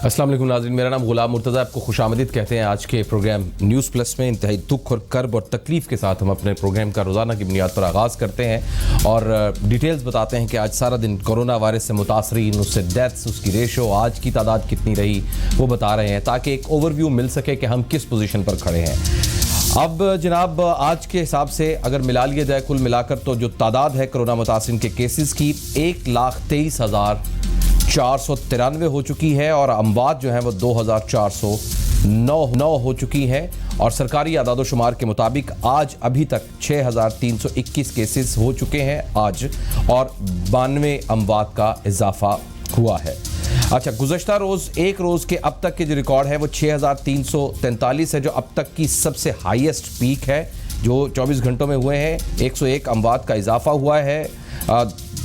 अस्सलाम वालेकुम नाज़रीन, मेरा नाम गुलाम मुर्तज़ा, आपको खुशामदीद कहते हैं। आज के प्रोग्राम न्यूज़ प्लस में इंतहाई दुख और कर्ब और तकलीफ़ के साथ हम अपने प्रोग्राम का रोज़ाना की बुनियाद पर आगाज़ करते हैं और डिटेल्स बताते हैं कि आज सारा दिन कोरोना वायरस से मुतासरीन, उससे डेथ्स, उसकी रेशो, आज की तादाद कितनी रही, वो बता रहे हैं ताकि एक ओवरव्यू मिल सके कि हम किस पोजीशन पर खड़े हैं। अब जनाब, आज के हिसाब से अगर मिला लिया जाए कुल मिलाकर तो जो तादाद है कोरोना मुतासरीन के केसेस की 1,23,493 हो चुकी है और अमवात जो हैं वो 2,409 हो चुकी हैं। और सरकारी आदादोशुमार के मुताबिक आज अभी तक 6,321 केसेस हो चुके हैं आज, और 92 अमवात का इजाफा हुआ है। अच्छा, गुज़श्ता रोज़ एक रोज़ के अब तक के जो रिकॉर्ड है वो 6,343 है, जो अब तक की सबसे हाईएस्ट पीक है जो 24 घंटों में हुए हैं। 101 अमवात का इजाफा हुआ है।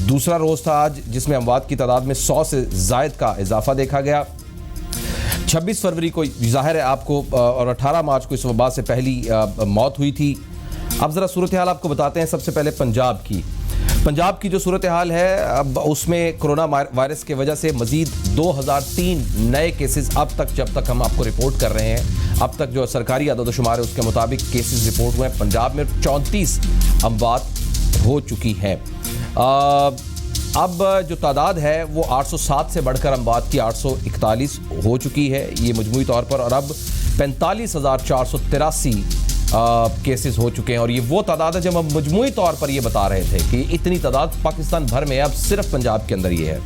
दूसरा रोज़ था आज जिसमें अमवात की तादाद में 100 से ज़ायद का इजाफा देखा गया। 26 फरवरी को ज़ाहिर है आपको और 18 मार्च को इस वबा से पहली मौत हुई थी। अब ज़रा सूरत हाल आपको बताते हैं। सबसे पहले पंजाब की जो सूरत हाल है, अब उसमें कोरोना वायरस की वजह से मज़ीद 2003 नए केसेस अब तक, जब तक हम आपको रिपोर्ट कर रहे हैं, अब तक जो सरकारी आदादोशुमार है उसके मुताबिक केसेस रिपोर्ट हुए हैं। पंजाब में 34 अमवात हो चुकी है। अब जो तादाद है वो 807 से बढ़कर अमवात की 841 हो चुकी है ये मजमूई तौर पर, और अब 45,483 केसेस हो चुके हैं। और ये वो तादाद है जब हम मजमूई तौर पर ये बता रहे थे कि इतनी तादाद पाकिस्तान भर में, अब सिर्फ पंजाब के अंदर ये है।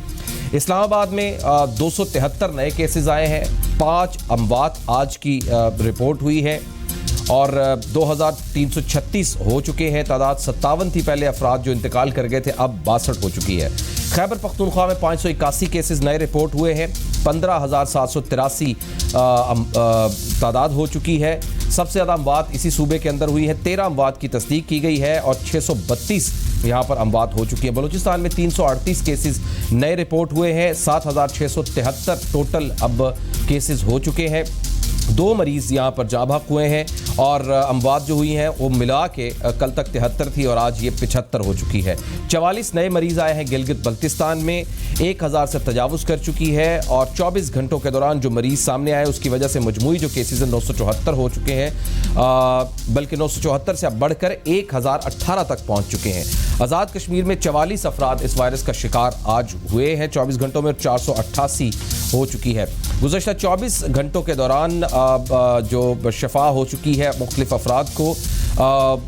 इस्लामाबाद में 273 नए केसेस आए हैं, 5 अमवात आज की रिपोर्ट हुई है और 2,336 हो चुके हैं। तादाद 57 थी पहले अफराद जो इंतकाल कर गए थे, अब 62 हो चुकी है। खैबर पख्तूनख्वा में 581 केसेस नए रिपोर्ट हुए हैं, 15,783 तादाद हो चुकी है। सबसे ज़्यादा अमवात इसी सूबे के अंदर हुई है, 13 अमवात की तस्दीक की गई है और 632 यहाँ पर अमवात हो चुकी है। बलूचिस्तान में 338 केसेस नए रिपोर्ट हुए हैं, 7,673 टोटल अब केसेस हो चुके हैं। 2 मरीज़ यहाँ पर जाँ बहक हुए हैं और अमवात जो हुई हैं वो मिला के कल तक 73 थी और आज ये 75 हो चुकी है। 44 नए मरीज़ आए हैं गिलगित बल्तिस्तान में, 1,000 से तजावुज़ कर चुकी है और 24 घंटों के दौरान जो मरीज़ सामने आए उसकी वजह से मजमूई जो केसेस हैं 974 हो चुके हैं, बल्कि 974 से अब बढ़कर 1,018 तक पहुँच चुके हैं। आज़ाद कश्मीर में 44 अफराद इस वायरस का शिकार आज हुए हैं 24 घंटों में, 488 हो चुकी है। गुज़श्ता 24 घंटों के दौरान जो शफा हो चुकी है मुख्तलिफ अफराद को,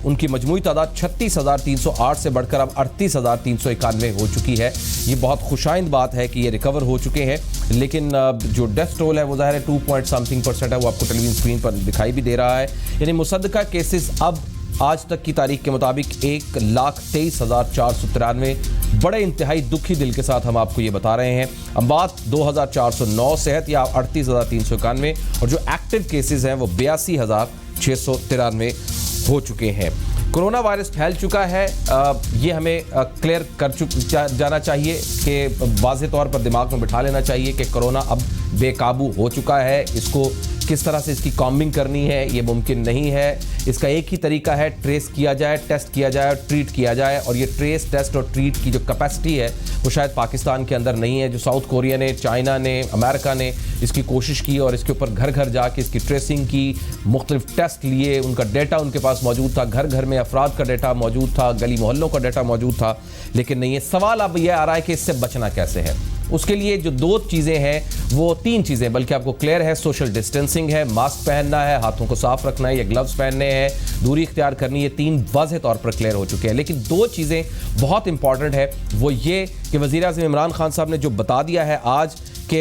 उनकी मजमूई तादाद 36,308 से बढ़कर अब 38,391 हो चुकी है। ये बहुत खुशाइंद बात है कि ये रिकवर हो चुके हैं, लेकिन जो डेथ टोल है वो ज़ाहिर है 2.something% है, वो आपको टेलीविजन स्क्रीन पर दिखाई भी दे रहा है। यानी मुसद्दका केसेस अब आज तक की तारीख के मुताबिक 1,23,493। बड़े इंतहाई दुखी दिल के साथ हम आपको ये बता रहे हैं। अमवात 2,409 सेहत या 38,391 और जो एक्टिव केसेस हैं वो 82,693 हो चुके हैं। कोरोना वायरस फैल चुका है, ये हमें क्लियर कर जाना चाहिए कि वाज़ेह तौर पर दिमाग में बिठा लेना चाहिए कि कोरोना अब बेकाबू हो चुका है। इसको किस तरह से इसकी कॉम्बिंग करनी है ये मुमकिन नहीं है। इसका एक ही तरीका है, ट्रेस किया जाए, टेस्ट किया जाए और ट्रीट किया जाए, और ये ट्रेस, टेस्ट और ट्रीट की जो कैपेसिटी है वो शायद पाकिस्तान के अंदर नहीं है। जो साउथ कोरिया ने, चाइना ने, अमेरिका ने इसकी कोशिश की और इसके ऊपर घर घर जाके इसकी ट्रेसिंग की, मुख्तलिफ टेस्ट लिए, उनका डेटा उनके पास मौजूद था, घर घर में अफराद का डेटा मौजूद था, गली मोहल्लों का डेटा मौजूद था, लेकिन नहीं। ये सवाल अब यह आ रहा है कि इससे बचना कैसे है। उसके लिए जो 2 चीज़ें हैं, वो 3 चीज़ें बल्कि आपको क्लियर है। सोशल डिस्टेंसिंग है, मास्क पहनना है, हाथों को साफ रखना है, या ग्लव्स पहनने हैं, दूरी इख्तियार करनी है। 3 वाज़ेह तौर पर क्लियर हो चुके हैं, लेकिन 2 चीज़ें बहुत इंपॉर्टेंट है। वो ये कि वज़ीर-ए-आज़म इमरान खान साहब ने जो बता दिया है आज कि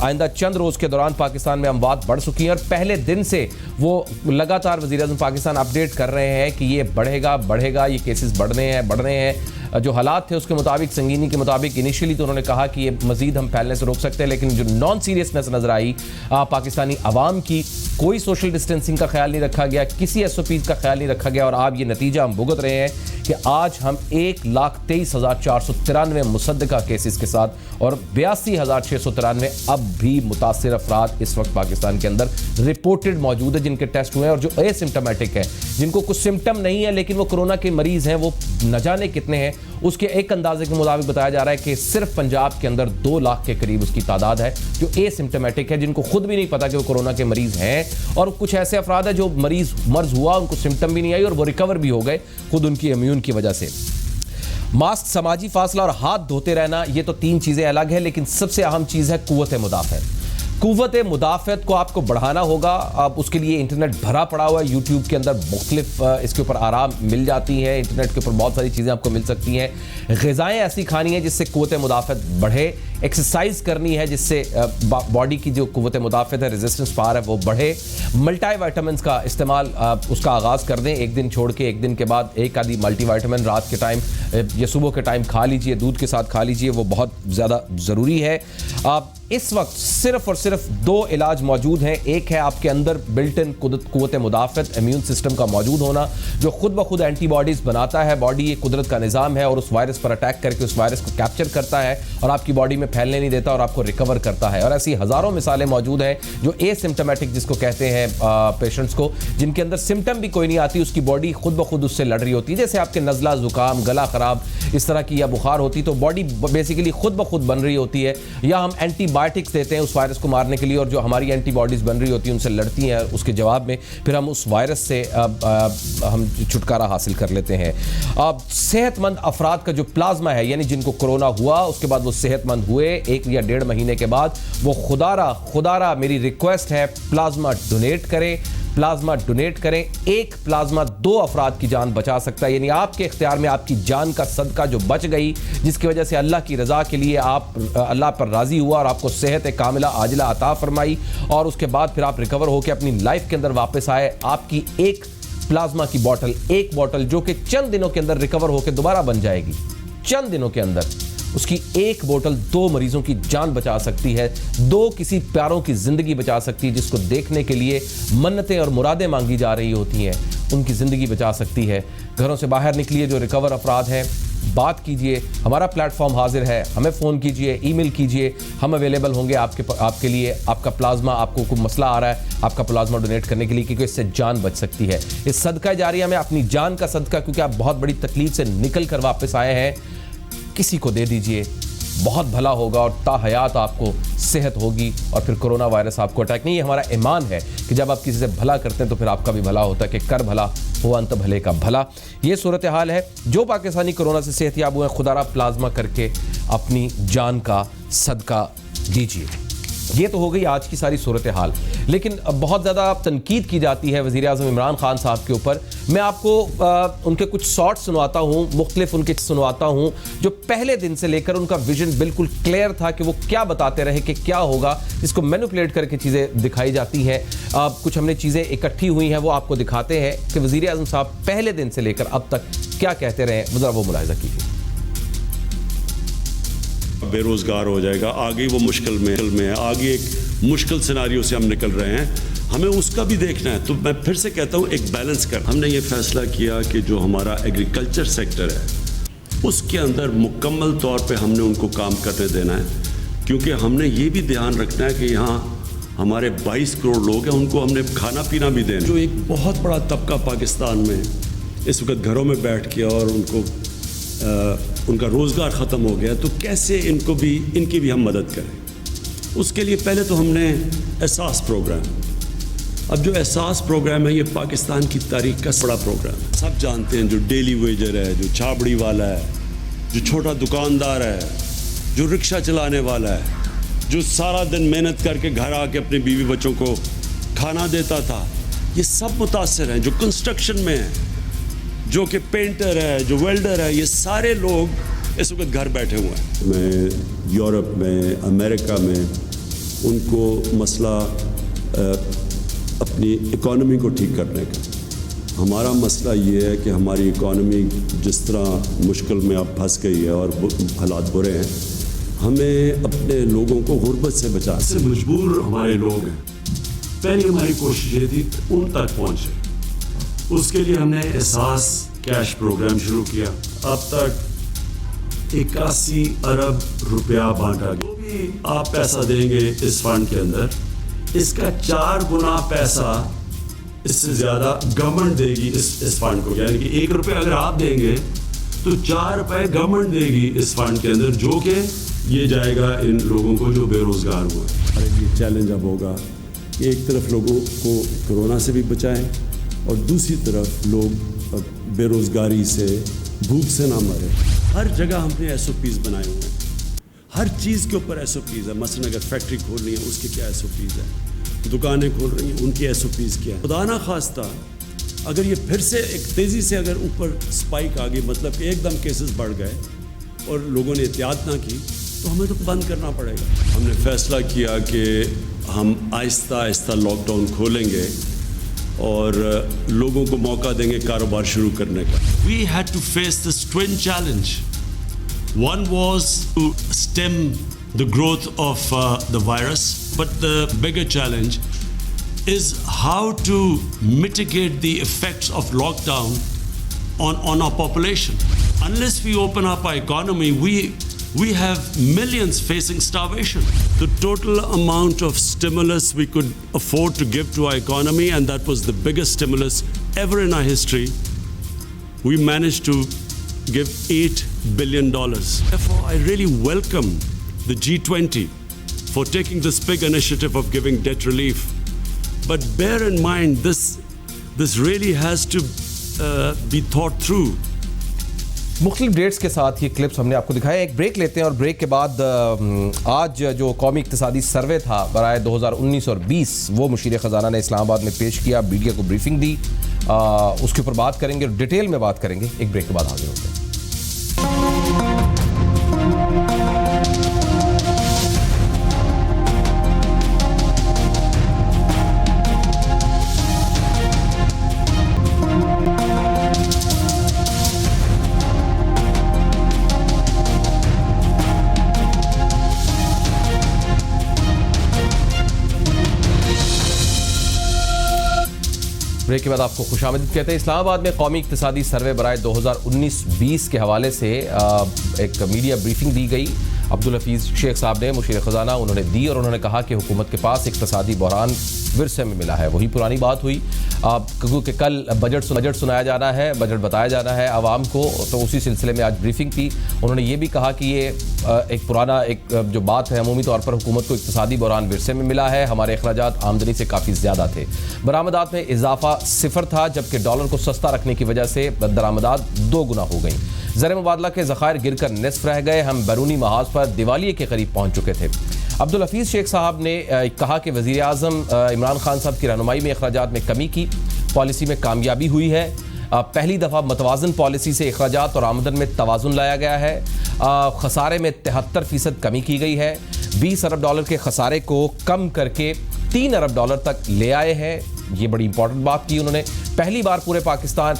आइंदा चंद रोज़ के दौरान पाकिस्तान में अमवात बढ़ चुकी हैं, और पहले दिन से वो लगातार वज़ीर-ए-आज़म पाकिस्तान अपडेट कर रहे हैं कि ये बढ़ेगा, ये केसेस बढ़ रहे हैं। जो हालात थे उसके मुताबिक, संगीनी के मुताबिक, इनिशियली तो उन्होंने कहा कि ये मज़ीद हम फैलने से रोक सकते हैं, लेकिन जो नॉन सीरियसनेस नज़र आई पाकिस्तानी अवाम की, कोई सोशल डिस्टेंसिंग का ख्याल नहीं रखा गया, किसी SOPs का ख्याल नहीं रखा गया, और आप ये नतीजा हम भुगत रहे हैं कि कि आज हम 1,23,493 मुसद्दका केसेस के साथ और 82,693 अब भी मुतासिर अफराद इस वक्त पाकिस्तान के अंदर रिपोर्टेड मौजूद है जिनके टेस्ट हुए हैं, और जो एसिम्टोमेटिक है, जिनको कुछ सिम्टम नहीं है लेकिन वो कोरोना के मरीज हैं, वो न जाने कितने हैं। उसके एक अंदाजे के मुताबिक बताया जा रहा है कि सिर्फ पंजाब के अंदर 2 लाख के करीब उसकी तादाद है जो एसिम्टोमेटिक है, जिनको खुद भी नहीं पता कि वो कोरोना के मरीज हैं। और कुछ ऐसे अफराद हैं जो मर्ज हुआ, उनको सिम्टम भी नहीं आई और वो रिकवर भी हो गए खुद उनकी इम्यून की वजह से। मास्क, समाजी फासला और हाथ धोते रहना, ये तो 3 चीजें अलग है, लेकिन सबसे अहम चीज है कुव्वत मुदाफ़त। कुव्वत मुदाफ़त को आपको बढ़ाना होगा। अब उसके लिए इंटरनेट भरा पड़ा हुआ है, यूट्यूब के अंदर मुख्तलिफ इसके ऊपर आराम मिल जाती है, इंटरनेट के ऊपर बहुत सारी चीज़ें आपको मिल सकती हैं। ग़िज़ाएँ ऐसी खानी है जिससे कुव्वत मुदाफ़त बढ़े, एक्सरसाइज करनी है जिससे बॉडी की जो कुव्वत मुदाफ़त है, रेजिस्टेंस पावर है, वो बढ़े। मल्टीविटामिन्स का इस्तेमाल उसका आगाज़ कर दें, एक दिन छोड़ के एक दिन के बाद एक आधी मल्टीविटामिन रात के टाइम या सुबह के टाइम खा लीजिए, दूध के साथ खा लीजिए, वो बहुत ज़्यादा ज़रूरी है। इस वक्त सिर्फ और सिर्फ 2 इलाज मौजूद हैं। एक है आपके अंदर बिल्ट इन कुव्वत मुदाफ़त, इम्यून सिस्टम का मौजूद होना जो खुद ब खुद एंटीबॉडीज़ बनाता है। बॉडी ये कुदरत का निज़ाम है और उस वायरस पर अटैक करके उस वायरस को कैप्चर करता है और आपकी बॉडी में फैलने नहीं देता और आपको रिकवर करता है। और ऐसी हज़ारों मिसालें मौजूद हैं जो एसिम्टोमेटिक जिसको कहते हैं पेशेंट्स को, जिनके अंदर सिम्टम भी कोई नहीं आती, उसकी बॉडी खुद ब खुद उससे लड़ रही होती है। जैसे आपके नज़ला, ज़ुकाम, गला ख़राब इस तरह की या बुखार होती तो बॉडी बेसिकली खुद ब खुद बन रही होती है, या हम एंटीबायोटिक्स देते हैं उस वायरस को मारने के लिए और जो हमारी एंटीबॉडीज़ बन रही होती हैं उनसे लड़ती हैं, उसके जवाब में फिर हम उस वायरस से हम छुटकारा हासिल कर लेते हैं। सेहतमंद अफराद का जो प्लाज्मा है, यानी जिनको कोरोना हुआ उसके बाद वो सेहतमंद हुए 1 या 1.5 महीने के बाद, वो खुदारा मेरी रिक्वेस्ट है प्लाज्मा डोनेट करें, प्लाज्मा डोनेट करें। एक प्लाज्मा 2 अफराद की जान बचा सकता है, यानी आपके इख्तियार में आपकी जान का सदका जो बच गई, जिसकी वजह से अल्लाह की रज़ा के लिए आप अल्लाह पर राज़ी हुआ और आपको सेहत कामिला आजिला अता फरमाई और उसके बाद फिर आप रिकवर होकर अपनी लाइफ के अंदर वापस आए। आपकी एक प्लाज्मा की बोतल, एक बोतल जो कि चंद दिनों के अंदर रिकवर होकर दोबारा बन जाएगी, चंद दिनों के अंदर उसकी एक बोतल 2 मरीजों की जान बचा सकती है, 2 किसी प्यारों की जिंदगी बचा सकती है जिसको देखने के लिए मन्नतें और मुरादें मांगी जा रही होती हैं, उनकी जिंदगी बचा सकती है। घरों से बाहर निकलिए जो रिकवर अफराद हैं, बात कीजिए, हमारा प्लेटफॉर्म हाजिर है, हमें फ़ोन कीजिए, ईमेल कीजिए, हम अवेलेबल होंगे आपके लिए। आपका प्लाज्मा, आपको कोई मसला आ रहा है आपका प्लाज्मा डोनेट करने के लिए, क्योंकि इससे जान बच सकती है। इस सदका जारिया में अपनी जान का सदका, क्योंकि आप बहुत बड़ी तकलीफ से निकल कर वापस आए हैं, किसी को दे दीजिए, बहुत भला होगा और ताहयात आपको सेहत होगी और फिर कोरोना वायरस आपको अटैक नहीं। ये हमारा ईमान है कि जब आप किसी से भला करते हैं तो फिर आपका भी भला होता है, कि कर भला हो अंत भले का भला। ये सूरत हाल है। जो पाकिस्तानी कोरोना से सेहतयाब हुए हैं, खुदारा प्लाज्मा करके अपनी जान का सदका दीजिए। ये तो हो गई आज की सारी सूरत हाल, लेकिन बहुत ज़्यादा तनकीद की जाती है वज़ीर आज़म इमरान खान साहब के ऊपर। मैं आपको उनके कुछ शॉर्ट्स सुनवाता हूँ, मुख्तलिफ उनके सुनवाता हूँ, जो पहले दिन से लेकर उनका विजन बिल्कुल क्लियर था कि वो क्या बताते रहे कि क्या होगा, इसको मैनिपुलेट करके चीज़ें दिखाई जाती हैं। कुछ हमने चीज़ें इकट्ठी हुई हैं, वो आपको दिखाते हैं कि वज़ीर आज़म साहब पहले दिन से लेकर अब तक क्या कहते रहे। ज़रा वो मुलाहिज़ा कीजिए। बेरोजगार हो जाएगा, आगे वो मुश्किल में है, आगे एक मुश्किल सिनारियो से हम निकल रहे हैं, हमें उसका भी देखना है। तो मैं फिर से कहता हूँ, एक बैलेंस कर। हमने ये फैसला किया कि जो हमारा एग्रीकल्चर सेक्टर है उसके अंदर मुकम्मल तौर पे हमने उनको काम करने देना है, क्योंकि हमने ये भी ध्यान रखना है कि यहाँ हमारे 22 करोड़ लोग हैं, उनको हमने खाना पीना भी देना। जो एक बहुत बड़ा तबका पाकिस्तान में इस वक्त घरों में बैठ के और उनका रोज़गार ख़त्म हो गया, तो कैसे इनकी भी हम मदद करें। उसके लिए पहले तो हमने एहसास प्रोग्राम, अब जो एहसास प्रोग्राम है ये पाकिस्तान की तारीख का बड़ा प्रोग्राम है। सब जानते हैं, जो डेली वेजर है, जो छाबड़ी वाला है, जो छोटा दुकानदार है, जो रिक्शा चलाने वाला है, जो सारा दिन मेहनत करके घर आके अपने बीवी बच्चों को खाना देता था, ये सब मुतासर हैं। जो कंस्ट्रक्शन में है, जो कि पेंटर है, जो वेल्डर है, ये सारे लोग इस वक्त घर बैठे हुए हैं। मैं यूरोप में, अमेरिका में उनको मसला अपनी इकॉनमी को ठीक करने का, हमारा मसला ये है कि हमारी इकॉनमी जिस तरह मुश्किल में अब फंस गई है और हालात बुरे हैं, हमें अपने लोगों को गुर्बत से बचाने से मजबूर हमारे लोग हैं। पहली हमारी कोशिश ये थी उन तक पहुँचे, उसके लिए हमने एहसास कैश प्रोग्राम शुरू किया। अब तक 81 अरब रुपया बांटा गया। जो भी आप पैसा देंगे इस फंड के अंदर, इसका 4 गुना पैसा इससे ज़्यादा गवर्नमेंट देगी इस फंड को। यानी कि 1 रुपये अगर आप देंगे तो 4 रुपये गवर्नमेंट देगी इस फंड के अंदर, जो कि ये जाएगा इन लोगों को जो बेरोज़गार हुए। अरे ये चैलेंज अब होगा कि एक तरफ लोगों को कोरोना से भी बचाएं और दूसरी तरफ लोग बेरोज़गारी से, भूख से ना मरे। हर जगह हमने SOPs बनाए हुए हैं, हर चीज़ के ऊपर SOPs है। मसलन अगर फैक्ट्री खोल रही है उसके क्या SOPs है, दुकानें खोल रही हैं उनकी SOPs क्या है। खुदा ना खास्ता अगर ये फिर से एक तेज़ी से अगर ऊपर स्पाइक आ गई, मतलब कि एकदम केसेस बढ़ गए और लोगों ने एहतियात ना की, तो हमें तो बंद करना पड़ेगा। हमने फैसला किया कि हम आहिस्ता आहिस्ता लॉकडाउन खोलेंगे और लोगों को मौका देंगे कारोबार शुरू करने का। We had to face this twin challenge. One was to stem the growth of the virus, but the bigger challenge is how to mitigate the effects of lockdown on our population. Unless we open up our economy, we have millions facing starvation. The total amount of stimulus we could afford to give to our economy, and that was the biggest stimulus ever in our history, we managed to give $8 billion. Therefore, I really welcome the G20 for taking this big initiative of giving debt relief. But bear in mind, this really has to be thought through. मुख्तलिफ dates के साथ ये clips हमने आपको दिखाया। एक break लेते हैं और ब्रेक के बाद आज जो कौमी इक्तिसादी सर्वे था बराए 2019 और 20 वो मुशीर ख़जाना ने इस्लामाबाद में पेश किया, मीडिया को ब्रीफिंग दी, उसके ऊपर बात करेंगे और डिटेल में बात करेंगे। एक ब्रेक के बाद हाजिर होते हैं। ब्रेक के बाद आपको खुशामदीद कहते हैं। इस्लामाबाद में कौमी इक्तिसादी सर्वे बराए 2019-20 के हवाले से एक मीडिया ब्रीफिंग दी गई। अब्दुल हफीज़ शेख साहब ने मुशीर ख़जाना उन्होंने दी और उन्होंने कहा कि हुकूमत के पास इक्तिसादी बहरान विरसे में मिला है। वही पुरानी बात हुई क्योंकि कल बजट सुनाया जाना है, बजट बताया जाना है आवाम को, तो उसी सिलसिले में आज ब्रीफिंग की। उन्होंने ये भी कहा कि ये एक पुराना जो बात है, अमूमी तौर पर हुकूमत को इक्तिसादी बहरान विरसे में मिला है। हमारे अखराजात आमदनी से काफ़ी ज़्यादा थे, बरामदात में इजाफा 0 था, जबकि डॉलर को सस्ता रखने की वजह से दरामदात 2 गुना हो गई। ज़र मुबादला के ज़खायर गिर कर निसफ रह गए। हम बैरूनी महाज पर दिवालिये के करीब पहुँच चुके थे। अब्दुल हफीज़ शेख साहब ने कहा कि वज़ीर आज़म इमरान खान साहब की रहनुमाई में अखराजात में कमी की, पॉलिसी में कामयाबी हुई है। पहली दफ़ा मतवाज़न पॉलिसी से अखराजात और आमदन में तवाज़ुन लाया गया है। खसारे में 73% कमी की गई है। 20 अरब डॉलर के खसारे को कम करके 3 अरब डॉलर तक ले आए हैं। ये बड़ी इंपॉर्टेंट बात की उन्होंने। पहली बार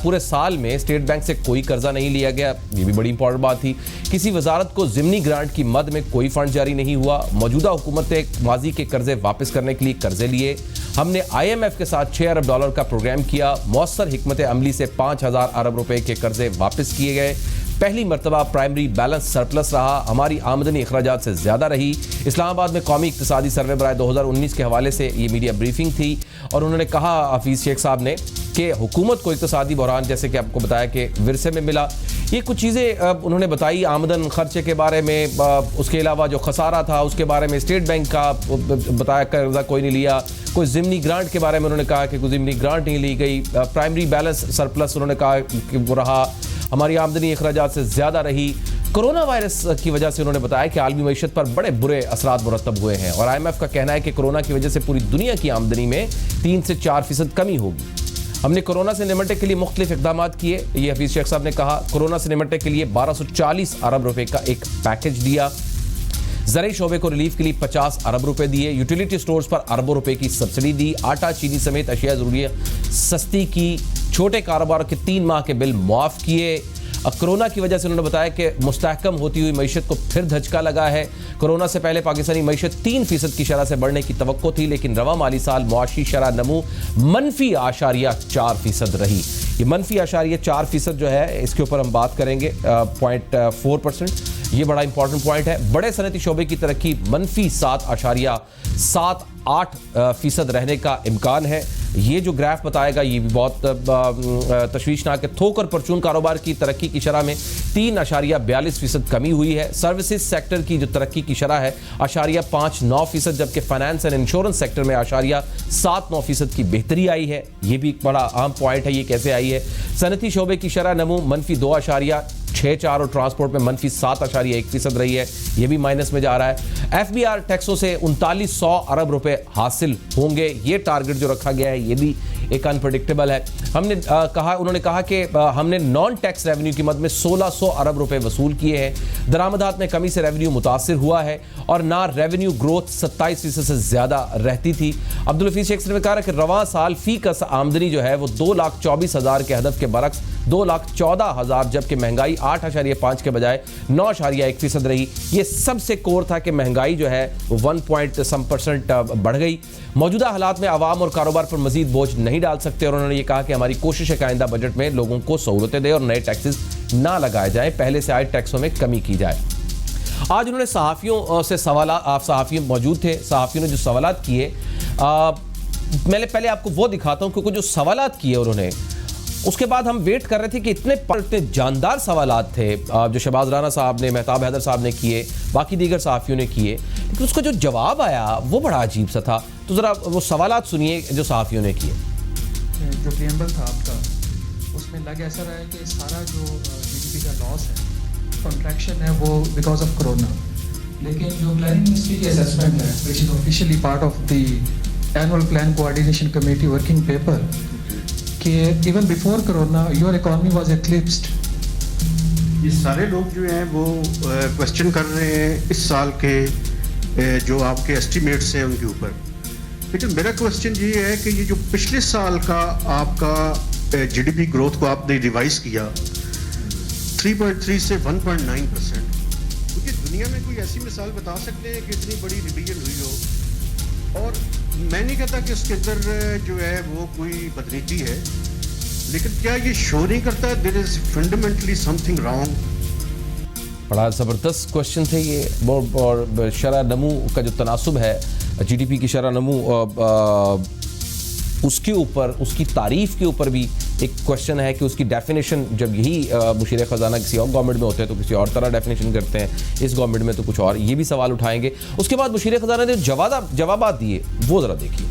पूरे साल में स्टेट बैंक से कोई कर्जा नहीं लिया गया, ये भी बड़ी इंपॉर्टेंट बात थी। किसी वजारत को ज़िमनी ग्रांट की मद में कोई फंड जारी नहीं हुआ। मौजूदा हुकूमत ने माजी के कर्जे वापस करने के लिए कर्जे लिए। हमने IMF के साथ 6 अरब डॉलर का प्रोग्राम किया। मौसर हिकमत अमली से 5000 अरब रुपए के कर्जे वापस किए गए। पहली मरतबा प्राइमरी बैलेंस सरप्लस रहा। हमारी आमदनी अखराजात से ज़्यादा रही। इस्लामाबाद में कौमी इक्तिसादी सर्वे बराए 2019 के हवाले से ये मीडिया ब्रीफिंग थी और उन्होंने कहा हफीज़ शेख साहब ने कि हुकूमत को इक्तिसादी बहरान, जैसे कि आपको बताया कि विरसे में मिला। ये कुछ चीज़ें उन्होंने बताई आमदन खर्चे के बारे में, उसके अलावा जो खसारा था उसके बारे में, स्टेट बैंक का बताया कर्जा कोई नहीं लिया, कोई ज़िमनी ग्रांट के बारे में उन्होंने कहा कि कोई ज़िमनी ग्रांट नहीं ली गई। प्राइमरी बैलेंस सरप्लस उन्होंने कहा कि वो रहा। हमारी आमदनी अखराजात से ज़्यादा रही। कोरोना वायरस की वजह से उन्होंने बताया कि आलमी मईशत पर बड़े बुरे असरात मुरतब हुए हैं और IMF का कहना है कि कोरोना की वजह से पूरी दुनिया की आमदनी में 3 से 4% कमी होगी। हमने कोरोना से निपटने के लिए मुख्तलिफ इक़दाम किए। ये हफीज़ शेख साहब ने कहा। कोरोना से निपटने के लिए 1240 अरब रुपए का एक पैकेज दिया। ज़राई शोबे को रिलीफ के लिए 50 अरब रुपए दिए। यूटिलिटी स्टोर्स पर अरबों रुपए की सब्सिडी दी। आटा, चीनी समेत अशिया ज़रूरियात सस्ती की। छोटे कारोबार के 3 माह के बिल मुआफ़ किए। कोरोना की वजह से उन्होंने बताया कि मुस्तहकम होती हुई मईशत को फिर धचका लगा है। कोरोना से पहले पाकिस्तानी मईशत 3% की शरह से बढ़ने की तवक्को थी, लेकिन रवा माली साल मुआशी शरह नमू -8.4% रही। ये -4% जो है इसके ऊपर हम बात करेंगे 0.4%। ये बड़ा इंपॉर्टेंट पॉइंट है। बड़े सनती शोबे की तरक्की -7.78% रहने का इम्कान है। ये जो ग्राफ बताएगा ये भी बहुत तशवीशनाक है। थोक और परचून कारोबार की तरक्की की शरह में 3.42% कमी हुई है। सर्विसेज सेक्टर की जो तरक्की की शरह है 0.59%, जबकि फाइनेंस एंड इंश्योरेंस सेक्टर में 0.79% की बेहतरी आई है। ये भी एक बड़ा अहम पॉइंट है, ये कैसे आई है। सनती शोबे की शरह नमू -2.64 और ट्रांसपोर्ट में -7.1% रही है, ये भी माइनस में जा रहा है। FBR टैक्सों से 3900 अरब रुपए हासिल होंगे, ये टारगेट जो रखा गया है ये भी एक अनप्रेडिक्टेबल है। उन्होंने कहा कि हमने नॉन टैक्स रेवेन्यू की मद में 1600 अरब रुपए वसूल किए हैं। दरामदात में कमी से रेवेन्यू मुतासिर हुआ है और ना रेवेन्यू ग्रोथ 27% से ज्यादा रहती थी। अब्दुल हफीज शेख ने कहा कि रवां साल फी कस आमदनी जो है वो 2,24,000 के हदफ के बरक्स 2,14,000, जबकि महंगाई 8.5 के बजाय 9.1% रही। ये सबसे कोर था कि महंगाई जो है वो 1% बढ़ गई। मौजूदा हालात में आवाम और कारोबार पर मजीद बोझ नहीं डाल सकते और उन्होंने ये कहा कि हमारी कोशिश है कि आइंदा बजट में लोगों को सहूलतें दें और नए टैक्सेस ना लगाए जाएं, पहले से आए टैक्सों में कमी की जाए। आज उन्होंने सहाफ़ियों से सहाफ़ी मौजूद थे, सहाफ़ियों ने जो सवालात किए मैं पहले आपको वो दिखाता हूँ, क्योंकि जो सवालात किए उन्होंने, उसके बाद हम वेट कर रहे थे कि इतने जानदार सवालात थे जो शहबाज राना साहब ने, मेहताब हैदर साहब ने किए, बाकी दीगर सहाफ़ियों ने किए, लेकिन उसका जो जवाब आया वो बड़ा अजीब सा था। तो ज़रा वो सवालात सुनिए जो सहाफ़ियों ने किए। जो प्रियम्बल था आपका, उसमें लग ऐसा रहा है कि सारा जो GDP का लॉस है, कॉन्ट्रैक्शन है, वो बिकॉज ऑफ कोरोना। लेकिन जो प्लानिंग मिनिस्ट्री की असेसमेंट है, which is officially part of the annual plan coordination committee working paper, कि even before corona your economy was eclipsed. ये सारे लोग जो हैं वो क्वेश्चन कर रहे हैं इस साल के जो आपके एस्टिमेट्स हैं उनके ऊपर। लेकिन मेरा क्वेश्चन ये है कि ये जो पिछले साल का आपका GDP ग्रोथ को आपने रिवाइज किया 3.3 से 1.9%, क्योंकि दुनिया में कोई ऐसी मिसाल बता सकते हैं कि इतनी बड़ी रिवीजन हुई हो? और मैं नहीं कहता कि उसके अंदर जो है वो कोई बदनीति है, लेकिन क्या ये शो नहीं करता there is fundamentally something wrong? बड़ा ज़बरदस्त क्वेश्चन थे ये। और शरह नमू का जो तनासुब है, GDP की शरह नमू उसके ऊपर, उसकी तारीफ़ के ऊपर भी एक क्वेश्चन है कि उसकी डेफिनेशन, जब यही मुशीर ख़जाना किसी और गवर्नमेंट में होते हैं तो किसी और तरह डेफिनेशन करते हैं, इस गवर्नमेंट में तो कुछ और, ये भी सवाल उठाएंगे। उसके बाद मुशीर ख़जाना ने जवाब दिए वो ज़रा देखिए।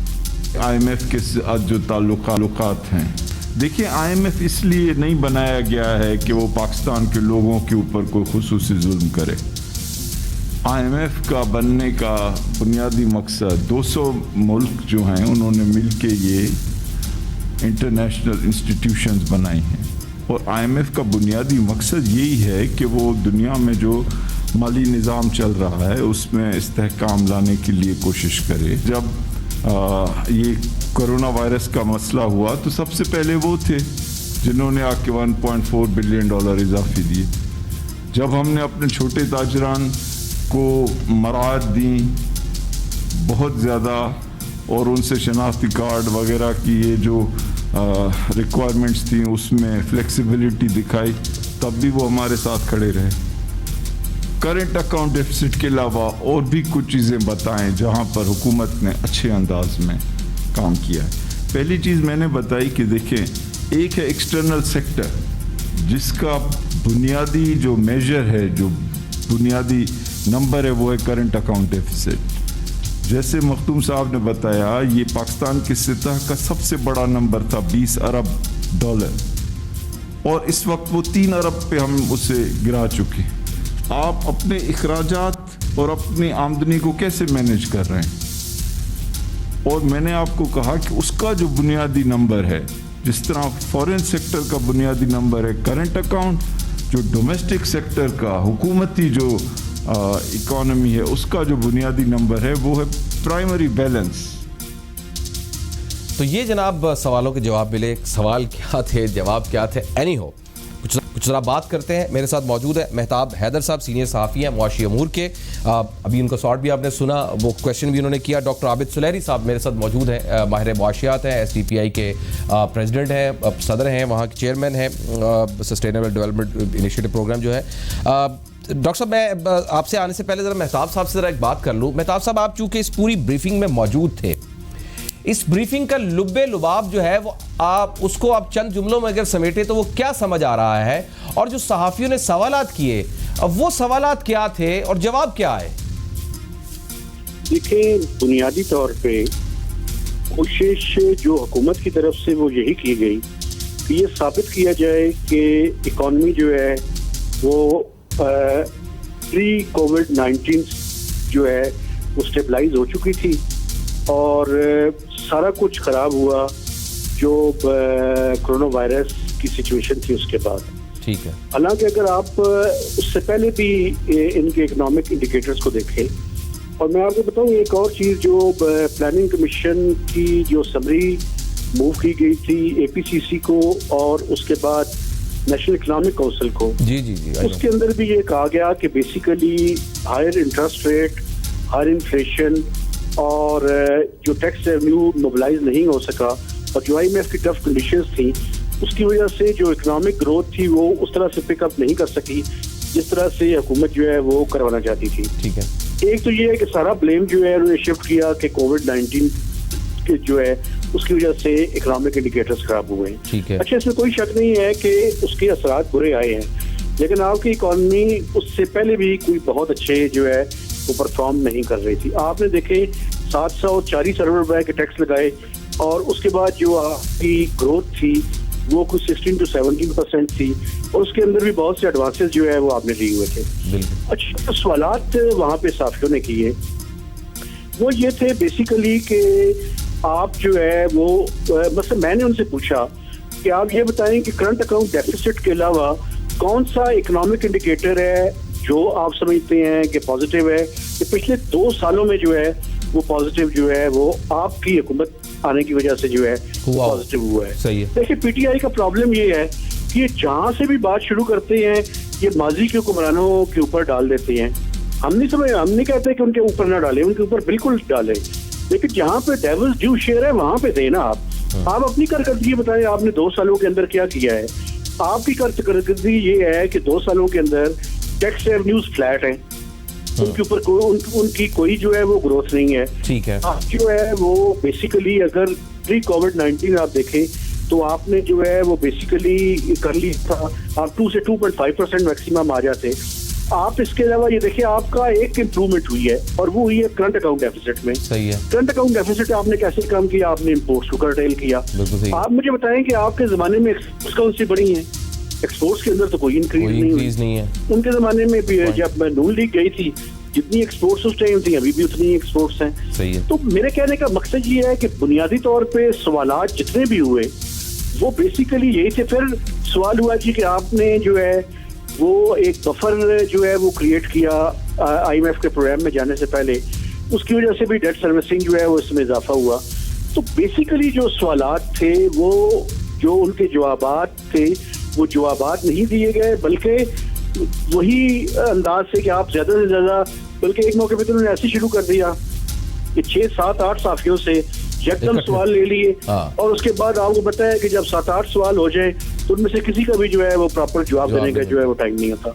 IMF के साथ जो ताल्लुकात हैं, देखिए IMF इसलिए नहीं बनाया गया है कि वो पाकिस्तान के लोगों के ऊपर कोई खुसूसी जुल्म करे। IMF का बनने का बुनियादी मकसद 200 मुल्क जो हैं उन्होंने मिलके ये इंटरनेशनल इंस्टीट्यूशंस बनाई हैं, और IMF का बुनियादी मकसद यही है कि वो दुनिया में जो माली निज़ाम चल रहा है उसमें इस्तेहकाम लाने के लिए कोशिश करे। जब ये कोरोना वायरस का मसला हुआ तो सबसे पहले वो थे जिन्होंने आके $1.4 बिलियन इजाफी दिए। जब हमने अपने छोटे ताजरान को मराहत दी बहुत ज़्यादा और उनसे शनाख्ती कार्ड वगैरह की ये जो रिक्वायरमेंट्स थी उसमें फ्लेक्सिबिलिटी दिखाई, तब भी वो हमारे साथ खड़े रहे। करंट अकाउंट डेफिसिट के अलावा और भी कुछ चीज़ें बताएं जहां पर हुकूमत ने अच्छे अंदाज में काम किया है। पहली चीज़ मैंने बताई कि देखें, एक है एक्सटर्नल सेक्टर जिसका बुनियादी जो मेजर है, जो बुनियादी नंबर है वो है करंट अकाउंट डेफिसिट। जैसे मखदूम साहब ने बताया, ये पाकिस्तान की सतह का सबसे बड़ा नंबर था $20 अरब, और इस वक्त वो 3 अरब पे हम उसे गिरा चुके। आप अपने इखराजात और अपनी आमदनी को कैसे मैनेज कर रहे हैं? और मैंने आपको कहा कि उसका जो बुनियादी नंबर है, जिस तरह फॉरेन सेक्टर का बुनियादी नंबर है करंट अकाउंट, जो डोमेस्टिक सेक्टर का हुकूमती जो इकोनॉमी है उसका जो बुनियादी नंबर है वो है प्राइमरी बैलेंस। तो ये जनाब सवालों के जवाब मिले। सवाल क्या थे, जवाब क्या थे, एनी हो, कुछ जरा बात करते हैं। मेरे साथ मौजूद है मेहताब हैदर साहब, सीनियर सहाफ़ी हैं मुआशी अमूर के। अभी उनका शॉर्ट भी आपने सुना, वो क्वेश्चन भी उन्होंने किया। डॉक्टर आबिद सुलहरी साहब मेरे साथ मौजूद हैं, माहिर मुआशियात हैं, SDPI के प्रेसिडेंट हैं, सदर हैं, वहाँ के चेयरमैन हैं, सस्टेनेबल डेवलपमेंट इनिशिएटिव प्रोग्राम जो है। डॉक्टर साहब, मैं आपसे आने से पहले ज़रा मेहताब साहब से ज़रा एक बात कर लूँ। मेहताब साहब, आप चूँकि इस पूरी ब्रीफिंग में मौजूद थे, इस ब्रीफिंग का लुब्बे लुबाब जो है वो उसको आप चंद जुमलों में अगर समेटे तो वो क्या समझ आ रहा है, और जो सहाफ़ियों ने सवालात किए अब वो सवालात क्या थे और जवाब क्या आए? देखिए, बुनियादी तौर पे कोशिश जो हुकूमत की तरफ से वो यही की गई कि ये साबित किया जाए कि इकॉनमी जो है वो प्री कोविड-19 जो है वो स्टेबलाइज हो चुकी थी और सारा कुछ खराब हुआ जो कोरोना वायरस की सिचुएशन थी उसके बाद। ठीक है। हालांकि अगर आप उससे पहले भी इनके इकोनॉमिक इंडिकेटर्स को देखें, और मैं आपको बताऊं एक और चीज़, जो प्लानिंग कमीशन की जो समरी मूव की गई थी APCC को और उसके बाद नेशनल इकोनॉमिक काउंसिल को, जी उसके अंदर भी ये कहा गया कि basically higher interest rate, higher inflation और जो टैक्स रेवेन्यू मोबिलाइज नहीं हो सका और जो IMF की टफ कंडीशंस थी, उसकी वजह से जो इकोनॉमिक ग्रोथ थी वो उस तरह से पिकअप नहीं कर सकी जिस तरह से हुकूमत जो है वो करवाना चाहती थी। ठीक है। एक तो ये है कि सारा ब्लेम जो है उन्होंने शिफ्ट किया कि कोविड-19 के जो है उसकी वजह से इकोनॉमिक इंडिकेटर्स खराब हुए हैं। ठीक है। अच्छा, इसमें कोई शक नहीं है कि उसके असरात बुरे आए हैं, लेकिन आपकी इकॉनमी उससे पहले भी कोई बहुत अच्छे जो है वो परफॉर्म नहीं कर रही थी। आपने देखे 740 अरब रुपए के टैक्स लगाए और उसके बाद जो आपकी ग्रोथ थी वो कुछ 16 to 17% थी और उसके अंदर भी बहुत से एडवांसेस जो है वो आपने लिए हुए थे। अच्छा, तो सवालात वहाँ पे साफियों ने किए वो ये थे बेसिकली कि आप जो है वो मतलब मैंने उनसे पूछा कि आप ये बताएं कि करंट अकाउंट डेफिसिट के अलावा कौन सा इकोनॉमिक इंडिकेटर है जो आप समझते हैं कि पॉजिटिव है, कि पिछले 2 सालों में जो है वो पॉजिटिव जो है वो आपकी हुकूमत आने की वजह से जो है पॉजिटिव हुआ है। सही है। देखिए, PTI का प्रॉब्लम ये है कि ये जहां से भी बात शुरू करते हैं ये माजी के हुक्मरानों के ऊपर डाल देते हैं। हम नहीं कहते कि उनके ऊपर ना डालें, उनके ऊपर बिल्कुल डालें, लेकिन जहाँ पे डेविल्स ड्यू शेयर है वहां पे देना। आप अपनी कारकर्दगी बताएं, आपने 2 सालों के अंदर क्या किया है। आपकी कारकर्दगी ये है कि 2 सालों के अंदर टैक्स रेवेन्यूज फ्लैट हैं, उनके ऊपर उनकी कोई जो है वो ग्रोथ नहीं है। ठीक है। आप जो है वो बेसिकली अगर प्री कोविड-19 आप देखें तो आपने जो है वो बेसिकली कर ली था, आप 2 से 2.5% मैक्सिमम आ जाते। आप इसके अलावा ये देखिए आपका एक इम्प्रूवमेंट हुई है और वो हुई है करंट अकाउंट डेफिसिट में। सही है। करंट अकाउंट डेफिसिट आपने कैसे कम किया? आपने इम्पोर्ट्स को कर्टेल किया। आप मुझे बताएं कि आपके जमाने में एक्सपोर्ट्स कौन सी बढ़ी हैं? एक्सपोर्ट्स के अंदर तो कोई इंक्रीज नहीं है। उनके जमाने में भी जब नून लीग गई थी जितनी एक्सपोर्ट्स उस टाइम थी अभी भी उतनी एक्सपोर्ट्स हैं। सही है। तो मेरे कहने का मकसद ये है कि बुनियादी तौर पे सवालात जितने भी हुए वो बेसिकली यही थे। फिर सवाल हुआ जी कि आपने जो है वो एक बफर जो है वो क्रिएट किया IMF के प्रोग्राम में जाने से पहले, उसकी वजह से भी डेट सर्विसिंग जो है वो इसमें इजाफा हुआ। तो बेसिकली जो सवालात थे वो जो उनके जवाबात थे वो जवाबात नहीं दिए गए, बल्कि वही अंदाज से कि आप ज्यादा से ज्यादा, बल्कि एक मौके पे तो उन्होंने ऐसे शुरू कर दिया कि 6, 7, 8 साफियों से यकदम सवाल ले लिए और उसके बाद आपको बताया कि जब 7-8 सवाल हो जाए तो उनमें से किसी का भी जो है वो प्रॉपर जवाब देने का जो है वो टाइम नहीं होता।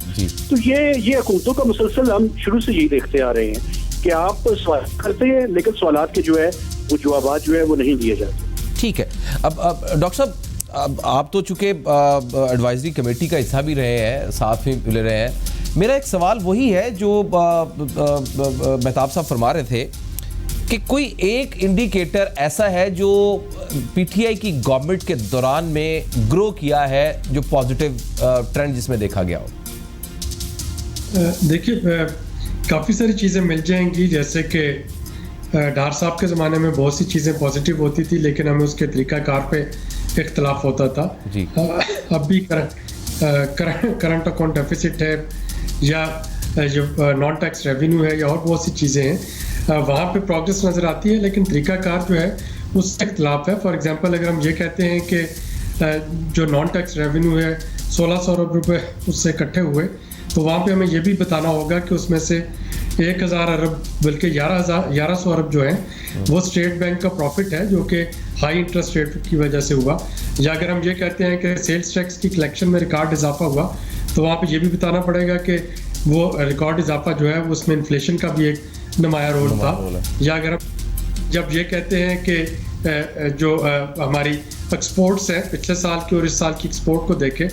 तो ये हुकूमतों का मुसलसल हम शुरू से यही देखते आ रहे हैं कि आप सवाल करते हैं लेकिन सवालात के जो है वो जवाब जो है वो नहीं दिए जाते। ठीक है। अब डॉक्टर साहब, अब आप तो चूंकि एडवाइजरी कमेटी का हिस्सा भी रहे हैं, साथ में ले रहे हैं, मेरा एक सवाल वही है जो मेहताब साहब फरमा रहे थे कि कोई एक इंडिकेटर ऐसा है जो PTI की गवर्नमेंट के दौरान में ग्रो किया है जो पॉजिटिव ट्रेंड जिसमें देखा गया हो? देखिए, काफ़ी सारी चीज़ें मिल जाएंगी, जैसे कि डार साहब के ज़माने में बहुत सी चीज़ें पॉजिटिव होती थी लेकिन हमें उसके तरीक़ाकार पे इख्तलाफ होता था। जी। अब भी करंट अकाउंट डेफिसिट है या जो नॉन टैक्स रेवेन्यू है या और बहुत सी चीज़ें हैं, वहाँ पे प्रोग्रेस नज़र आती है लेकिन तरीक़ाकार जो है उससे इख्तलाफ है। फॉर एग्जांपल, अगर हम ये कहते हैं कि जो नॉन टैक्स रेवेन्यू है 1600 अरब रुपए उससे इकट्ठे हुए, तो वहाँ पे हमें ये भी बताना होगा कि उसमें से 1000 अरब बल्कि 1100 अरब जो है वो स्टेट बैंक का प्रॉफिट है, जो कि हाई इंटरेस्ट रेट की वजह से हुआ। या अगर हम ये कहते हैं कि सेल्स टैक्स की कलेक्शन में रिकॉर्ड इजाफा हुआ, तो वहाँ पे ये भी बताना पड़ेगा कि वो रिकॉर्ड इजाफा जो है उसमें इन्फ्लेशन का भी एक नुमाया रोल था। या अगर हम जब ये कहते हैं कि जो हमारी एक्सपोर्ट्स हैं पिछले साल की और इस साल की एक्सपोर्ट को देखें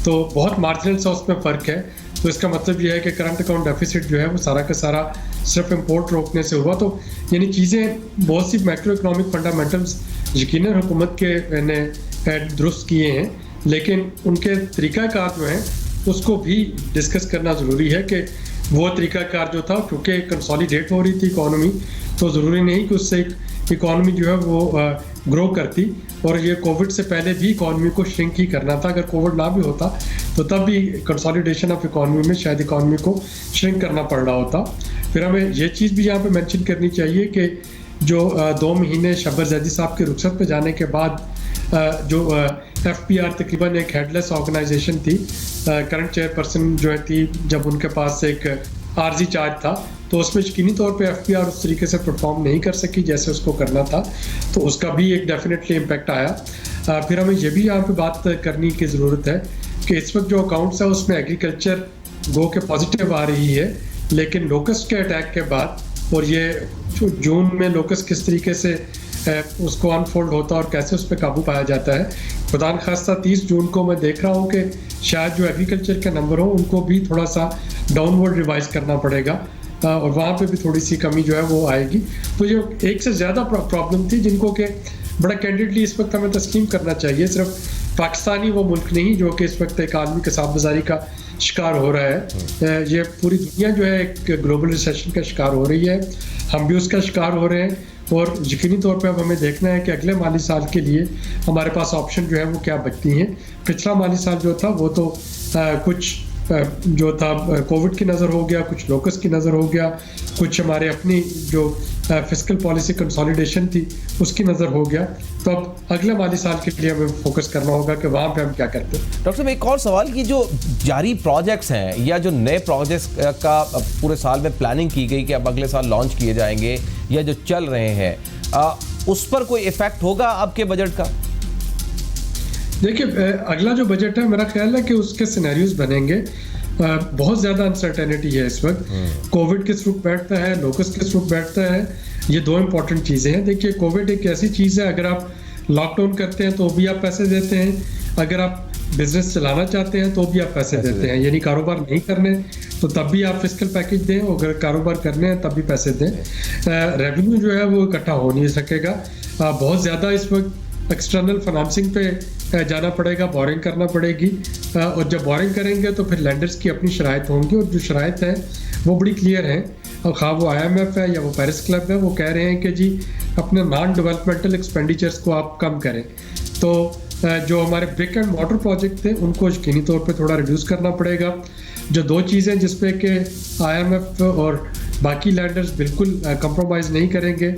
तो बहुत मार्जिनल सा उसमें फ़र्क है, तो इसका मतलब ये है कि करंट अकाउंट डेफिसिट जो है वो सारा का सारा सिर्फ इंपोर्ट रोकने से हुआ। तो यानी चीज़ें बहुत सी मैक्रो इकोनॉमिक फंडामेंटल्स यकीनन हुकूमत के ने दुरुस्त किए हैं, लेकिन उनके तरीक़ाकार जो हैं उसको भी डिस्कस करना ज़रूरी है कि वो तरीक़ाकार जो था, क्योंकि कंसोलिडेट हो रही थी इकॉनमी, तो ज़रूरी नहीं कि उससे इकॉनमी जो है वो ग्रो करती। और ये कोविड से पहले भी इकॉनमी को श्रिंक ही करना था। अगर कोविड ना भी होता तो तब भी कंसोलिडेशन ऑफ इकॉनमी में शायद इकॉनमी को श्रिंक करना पड़ रहा होता। फिर हमें ये चीज़ भी यहाँ पे मेंशन करनी चाहिए कि जो 2 महीने शब्बर जैदी साहब के रुखसत पे जाने के बाद जो FPR तकरीबन एक हेडलेस ऑर्गेनाइजेशन थी, करंट चेयरपर्सन जो है थी, जब उनके पास एक आर्जी चार्ज था तो उसमें यकीनी तौर पे FPR उस तरीके से परफॉर्म नहीं कर सकी जैसे उसको करना था, तो उसका भी एक डेफिनेटली इम्पैक्ट आया। फिर हमें ये भी यहाँ पे बात करने की ज़रूरत है कि इस वक्त जो अकाउंट्स है उसमें एग्रीकल्चर गो के पॉजिटिव आ रही है, लेकिन लोकस्ट के अटैक के बाद और ये जून में लोकस्ट किस तरीके से उसको अनफोल्ड होता है और कैसे उस पर काबू पाया जाता है, खुदा न खास्ता 30 जून को मैं देख रहा हूँ कि शायद जो एग्रीकल्चर के नंबर हो उनको भी थोड़ा सा डाउनवर्ड रिवाइज करना पड़ेगा और वहाँ पे भी थोड़ी सी कमी जो है वो आएगी। तो ये एक से ज़्यादा प्रॉब्लम थी जिनको कि बड़ा कैंडिडली इस वक्त हमें तस्लीम करना चाहिए। सिर्फ पाकिस्तानी वो मुल्क नहीं जो कि इस वक्त एक आलमी कसाब बाजारी का शिकार हो रहा है, ये पूरी दुनिया जो है एक ग्लोबल रिसेशन का शिकार हो रही है, हम भी उसका शिकार हो रहे हैं। और यकीनी तौर पे अब हमें देखना है कि अगले माली साल के लिए हमारे पास ऑप्शन जो है वो क्या बचती हैं। पिछला माली साल जो था वो तो कुछ जो था कोविड की नज़र हो गया, कुछ लोकस की नज़र हो गया, कुछ हमारे अपनी जो फिस्कल पॉलिसी कंसोलिडेशन थी उसकी नज़र हो गया। तो अब अगले माली साल के लिए हमें फोकस करना होगा कि वहाँ पे हम क्या करते हैं। डॉक्टर साहब एक और सवाल कि जो जारी प्रोजेक्ट्स हैं या जो नए प्रोजेक्ट्स का पूरे साल में प्लानिंग की गई कि अब अगले साल लॉन्च किए जाएंगे या जो चल रहे हैं, उस पर कोई इफेक्ट होगा आपके बजट का? देखिए अगला जो बजट है मेरा ख्याल है कि उसके सिनेरियोज बनेंगे। बहुत ज़्यादा अनसर्टेनिटी है इस वक्त, कोविड किस रुख बैठता है, लोकस किस रुख बैठता है, ये 2 इंपॉर्टेंट चीज़ें हैं। देखिए कोविड एक ऐसी चीज़ है, अगर आप लॉकडाउन करते हैं तो भी आप पैसे देते हैं, अगर आप बिजनेस चलाना चाहते हैं तो भी आप पैसे देते हैं, यानी कारोबार नहीं करने तो तब भी आप फिस्कल पैकेज दें, और अगर कारोबार करने हैं तब भी पैसे दें। रेवेन्यू जो है वो इकट्ठा हो नहीं सकेगा, बहुत ज़्यादा इस वक्त एक्सटर्नल फाइनेंसिंग पे जाना पड़ेगा, बोरिंग करना पड़ेगी, और जब बोरिंग करेंगे तो फिर लैंडर्स की अपनी शराइत होंगी, और जो शराइत हैं वो बड़ी क्लियर हैं। और खा वो IMF है या वो पेरिस क्लब है, वो कह रहे हैं कि जी अपने नॉन डेवलपमेंटल एक्सपेंडिचर्स को आप कम करें। तो जो हमारे ब्रिक एंड वाटर प्रोजेक्ट थे उनको यकीनी तौर पे थोड़ा रिड्यूस करना पड़ेगा। जो 2 चीज़ें जिस पे कि IMF और बाकी लैंडर्स बिल्कुल कंप्रोमाइज़ नहीं करेंगे,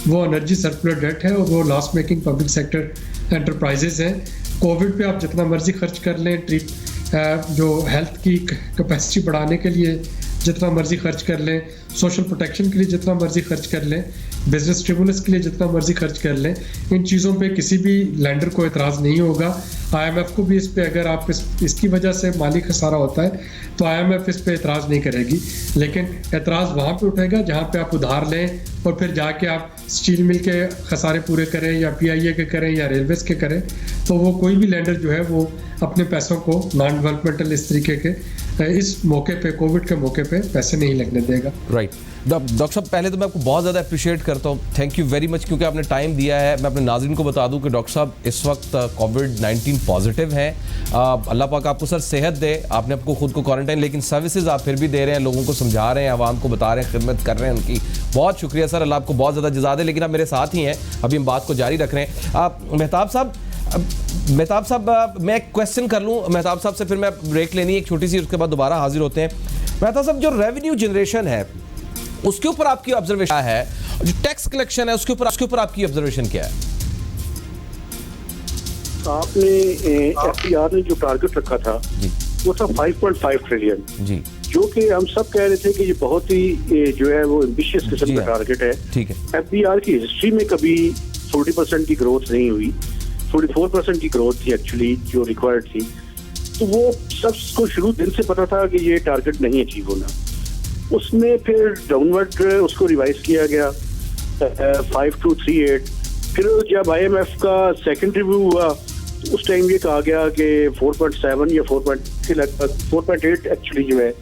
वो एनर्जी सर्कुलर डेट है और वो loss making public sector enterprises हैं। कोविड पे आप जितना मर्जी खर्च कर लें, जो हेल्थ की कैपेसिटी बढ़ाने के लिए जितना मर्जी खर्च कर लें, सोशल प्रोटेक्शन के लिए जितना मर्जी खर्च कर लें, बिजनेस स्टिमुलस के लिए जितना मर्जी खर्च कर लें, इन चीज़ों पे किसी भी लैंडर को एतराज़ नहीं होगा। IMF को भी इस पे अगर आप इसकी वजह से माली खसारा होता है तो IMF इस पे एतराज़ नहीं करेगी, लेकिन एतराज़ वहाँ पे उठेगा जहाँ पे आप उधार लें और फिर जाके आप स्टील मिल के खसारे पूरे करें या PIA के करें या रेलवेज़ के करें, तो वो कोई भी लैंडर जो है वो अपने पैसों को नॉन डेवलपमेंटल इस तरीके के इस मौके पे, कोविड के मौके पे पैसे नहीं लगने देगा। राइट डॉक्टर साहब, पहले तो मैं आपको बहुत ज़्यादा अप्रिशिएट करता हूँ, थैंक यू वेरी मच, क्योंकि आपने टाइम दिया है। मैं अपने नाज़रीन को बता दूं कि डॉक्टर साहब इस वक्त कोविड-19 पॉजिटिव हैं। अल्लाह पाक आपको सर सेहत दे, आपने आपको खुद को क्वारंटाइन, लेकिन सर्विसेज आप फिर भी दे रहे हैं, लोगों को समझा रहे हैं, आवाम को बता रहे हैं, खिदमत कर रहे हैं उनकी, बहुत शुक्रिया सर, अल्लाह आपको बहुत ज़्यादा जज़ा दे। लेकिन आप मेरे साथ ही हैं, अभी हम बात को जारी रख रहे हैं। मेहताब साहब मैं एक क्वेश्चन कर लूँ मेहताब साहब से, फिर मैं ब्रेक लेनी है एक छोटी सी, उसके बाद दोबारा हाजिर होते हैं। मेहताब साहब, जो रेवेन्यू जनरेशन है उसके ऊपर आपकी ऑब्जर्वेशन है, जो टैक्स कलेक्शन है उसके ऊपर आपकी ऑब्जर्वेशन क्या है? आपने FDR ने जो टारगेट रखा था जी वो था 5.5 ट्रिलियन, जी जो कि हम सब कह रहे थे कि ये बहुत ही जो है वो एम्बिशियस किस्म जी का हाँ। टारगेट है। ठीक है। FDR की हिस्ट्री में कभी 40% की ग्रोथ नहीं हुई, 44% की ग्रोथ थी एक्चुअली जो रिक्वायर्ड थी। तो वो सबको शुरू दिन से पता था कि ये टारगेट नहीं अचीव होना। उसमें फिर डाउनवर्ड उसको रिवाइज किया गया 5238। फिर जब IMF का सेकंड रिव्यू हुआ तो उस टाइम ये कहा गया कि 4.7 या 4.8 एक्चुअली जो है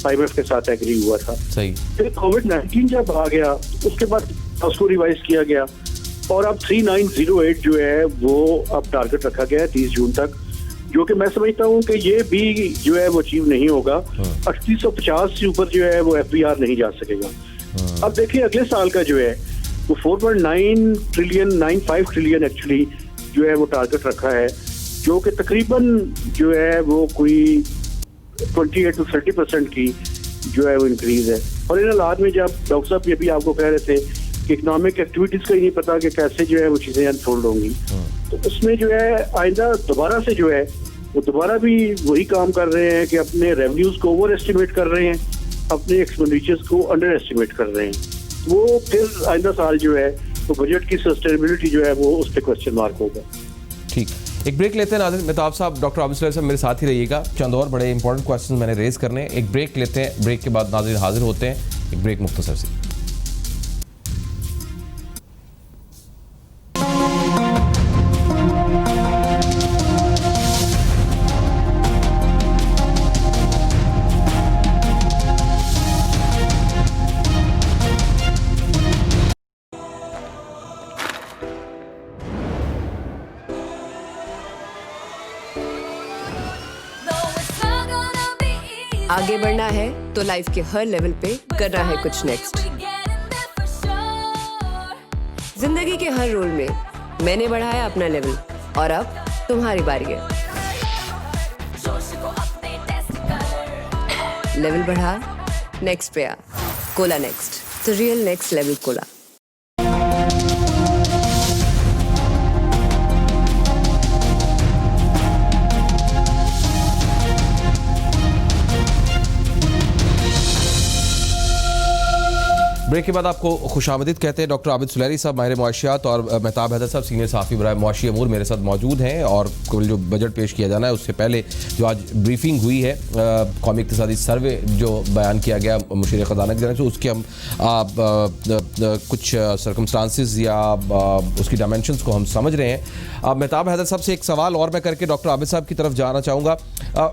IMF के साथ एग्री हुआ था। सही। फिर कोविड-19 जब आ गया उसके बाद उसको रिवाइज किया गया और अब 3908 जो है वो अब टारगेट रखा गया है 30 जून तक, जो कि मैं समझता हूँ कि ये भी जो है वो अचीव नहीं होगा। 3850 से ऊपर जो है वो FDR नहीं जा सकेगा। अब देखिए अगले साल का जो है वो 4.9 ट्रिलियन 95 ट्रिलियन एक्चुअली जो है वो टारगेट रखा है, जो कि तकरीबन जो है वो कोई 28 to 30% की जो है वो इंक्रीज है। और इन हालात में जब डॉक्टर साहब ये भी आपको कह रहे थे कि इकोनॉमिक एक्टिविटीज का ही नहीं पता कि कैसे जो है वो चीजें अनफोल्ड होंगी, तो उसमें जो है आइंदा दोबारा से जो है वो दोबारा भी वही काम कर रहे हैं कि अपने रेवेन्यूज को ओवर एस्टिमेट कर रहे हैं, अपने एक्सपेंडिचर्स को अंडर एस्टिमेट कर रहे हैं। वो फिर आइंदा साल जो है तो बजट की सस्टेनेबिलिटी जो है वो उस पर क्वेश्चन मार्क होगा। ठीक, एक ब्रेक लेते हैं नाज़रीन। मेहताब साहब, डॉक्टर आबिद सुलैही साहब मेरे साथ ही रहिएगा। चंद और बड़े इंपॉर्टेंट क्वेश्चन मैंने रेज करने हैं। एक ब्रेक लेते हैं, ब्रेक के बाद नाज़रीन हाजिर होते हैं। एक ब्रेक मुख्तसर से। आगे बढ़ना है तो लाइफ के हर लेवल पे करना है कुछ नेक्स्ट। जिंदगी के हर रोल में मैंने बढ़ाया अपना लेवल और अब तुम्हारी बारी है। लेवल बढ़ा, नेक्स्ट पे आ। Cola next, the real next level cola. Break के बाद आपको खुशामदीद कहते हैं। डॉक्टर आबिद सुलैही साहब माहिर मुआशियात और मेहताब हैदर साहब सीनियर सहाफ़ी बराए मुआशी अमूर मेरे साथ मौजूद हैं। और कल जो बजट पेश किया जाना है उससे पहले जो आज ब्रीफिंग हुई है कौमी इक़्तिसादी सर्वे जो बयान किया गया मुशीर ख़ज़ाना की जानिब से, उसके हम कुछ सर्कमस्टांसिस या उसकी डायमेंशंस को हम समझ रहे हैं। मेहताब हैदर साहब से एक सवाल और मैं करके डॉक्टर आबिद साहब की तरफ जाना चाहूँगा।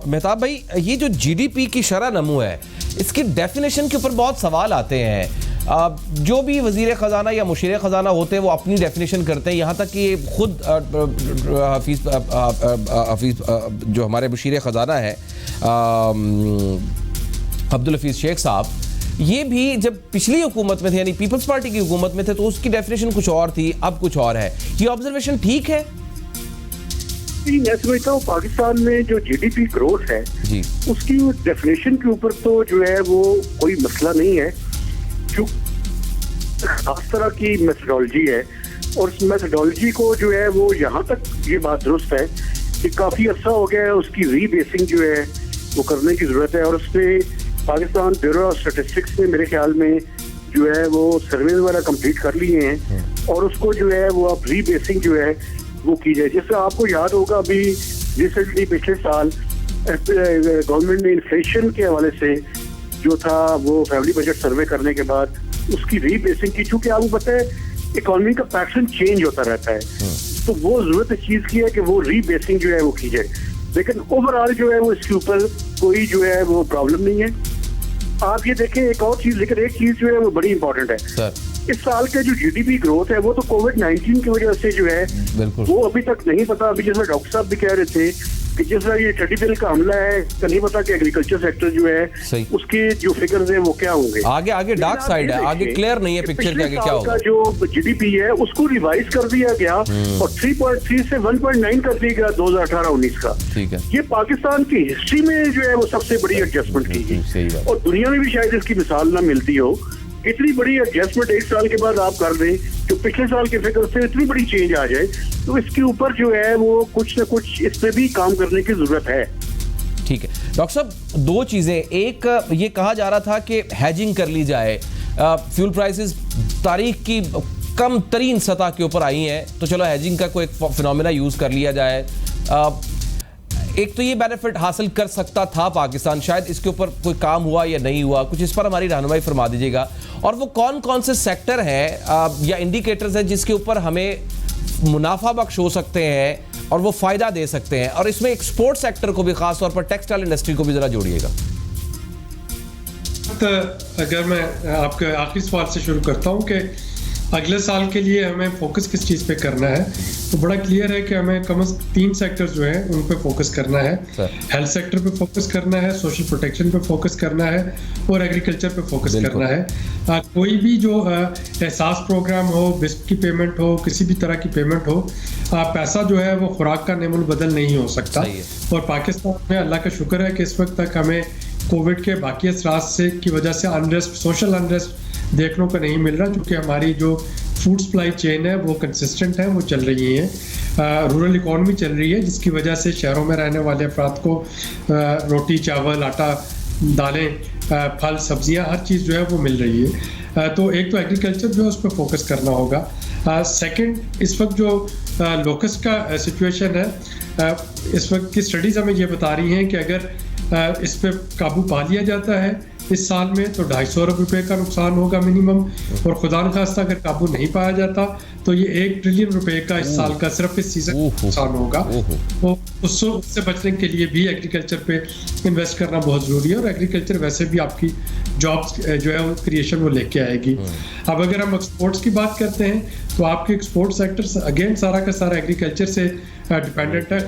मेहताब भाई, ये जो GDP की शरह नमू है इसकी डेफिनेशन के ऊपर बहुत सवाल आते हैं। जो भी वज़ीर ख़ज़ाना या मुशीर ख़ज़ाना होते हैं वो अपनी डेफिनेशन करते हैं, यहाँ तक कि खुद हफीज़ जो हमारे मुशीर ख़ज़ाना है अब्दुल हफीज़ शेख साहब, ये भी जब पिछली हुकूमत में थे यानी पीपल्स पार्टी की हुकूमत में थे तो उसकी डेफिनेशन कुछ और थी, अब कुछ और है। ये ऑब्जर्वेशन ठीक है? मैं समझता हूँ पाकिस्तान में जो GDP ग्रोथ है जी, उसकी डेफिनेशन के ऊपर तो जो है वो कोई मसला नहीं है, जो खास तरह की मेथोडोलॉजी है और उस मेथोडोलॉजी को जो है वो यहाँ तक ये बात दुरुस्त है कि काफी अर्सा हो गया है उसकी रीबेसिंग जो है वो करने की जरूरत है। और उस पर पाकिस्तान ब्यूरो ऑफ स्टैटिस्टिक्स ने मेरे ख्याल में जो है वो सर्वे वगैरह कंप्लीट कर लिए हैं और उसको जो है वो अब रीबेसिंग जो है वो की जाए। जिससे आपको याद होगा अभी रिसेंटली पिछले साल गवर्नमेंट ने इन्फ्लेशन के हवाले से जो था वो फैमिली बजट सर्वे करने के बाद उसकी रीबेसिंग की, चूंकि आपको पता है इकोनॉमी का पैटर्न चेंज होता रहता है तो वो जरूरत इस चीज की है कि वो रीबेसिंग जो है वो की जाए। लेकिन ओवरऑल जो है वो इसके ऊपर कोई जो है वो प्रॉब्लम नहीं है। आप ये देखें एक और चीज, लेकिन एक चीज जो है वो बड़ी इंपॉर्टेंट है सर। इस साल के जो GDP ग्रोथ है वो तो कोविड-19 की वजह से जो है वो अभी तक नहीं पता। अभी जिसमें डॉक्टर साहब भी कह रहे थे कि जिस तरह ये टेडी बिल का हमला है तो नहीं पता कि एग्रीकल्चर सेक्टर जो है उसके जो फिगर्स हैं वो क्या होंगे। आगे डार्क साइड है, आगे क्लियर नहीं है पिक्चर के आगे क्या होगा। जो GDP है उसको रिवाइज कर दिया गया और 3.3 से 1.9 कर दिया गया 2018-19 का। ठीक है, ये पाकिस्तान की हिस्ट्री में जो है वो सबसे बड़ी एडजस्टमेंट की गई और दुनिया में भी शायद इसकी मिसाल ना मिलती हो इतनी बड़ी एडजस्टमेंट एक साल के बाद आप कर दें, जो पिछले साल के फिगर से इतनी बड़ी चेंज आ जाए, तो इसके ऊपर जो है वो कुछ ना कुछ इस पे भी काम करने की जरूरत है। ठीक है डॉक्टर साहब, दो चीजें, एक ये कहा जा रहा था कि हैजिंग कर ली जाए, फ्यूल प्राइसेस तारीख की कम तरीन सतह के ऊपर आई हैं, तो चलो हैजिंग का कोई फिनोमेना यूज कर लिया जाए। एक तो ये बेनिफिट हासिल कर सकता था पाकिस्तान, शायद इसके ऊपर कोई काम हुआ या नहीं हुआ, कुछ इस पर हमारी रहनुमाई फरमा दीजिएगा। और वो कौन कौन से सेक्टर हैं या इंडिकेटर्स हैं जिसके ऊपर हमें मुनाफा बख्श हो सकते हैं और वो फायदा दे सकते हैं, और इसमें एक्सपोर्ट सेक्टर को भी, खास तौर पर टेक्सटाइल इंडस्ट्री को भी जरा जोड़िएगा। अगर मैं आपके आखिरी सवाल से शुरू करता हूं कि अगले साल के लिए हमें फोकस किस चीज़ पे करना है, तो बड़ा क्लियर है कि हमें कम से कम 3 सेक्टर्स जो हैं उन पे फोकस करना है। हेल्थ सेक्टर पे फोकस करना है, सोशल प्रोटेक्शन पे फोकस करना है और एग्रीकल्चर पे फोकस करना है। कोई भी जो एहसास प्रोग्राम हो, बिस्क की पेमेंट हो, किसी भी तरह की पेमेंट हो, पैसा जो है वो खुराक का नेमुल बदल नहीं हो सकता। और पाकिस्तान में अल्लाह का शुक्र है कि इस वक्त तक हमें कोविड के बाकी असरात से की वजह से अनरेस्ट, सोशल अनरेस्ट देखने को नहीं मिल रहा, क्योंकि हमारी जो फूड सप्लाई चेन है वो कंसिस्टेंट है, वो चल रही है। रूरल इकॉनमी चल रही है, जिसकी वजह से शहरों में रहने वाले अफराद को रोटी, चावल, आटा, दालें, फल, सब्जियां, हर चीज़ जो है वो मिल रही है। तो एक तो एग्रीकल्चर जो है उस पर फोकस करना होगा। सेकंड, इस वक्त जो लोकस्ट का सिचुएशन है, इस वक्त की स्टडीज़ हमें ये बता रही हैं कि अगर इस पर काबू पा लिया जाता है इस साल में, तो 250 अरब रुपए का नुकसान होगा मिनिमम, और खुदा न खास्ता अगर काबू नहीं पाया जाता तो ये 1 ट्रिलियन रुपए का इस साल का सिर्फ इस सीजन नुकसान होगा। तो उससे बचने के लिए भी एग्रीकल्चर पे इन्वेस्ट करना बहुत ज़रूरी है, और एग्रीकल्चर वैसे भी आपकी जॉब्स जो है वो क्रिएशन वो लेके आएगी। अब अगर हम एक्सपोर्ट्स की बात करते हैं तो आपके एक्सपोर्ट सेक्टर अगेन सारा का सारा एग्रीकल्चर से डिपेंडेंट है।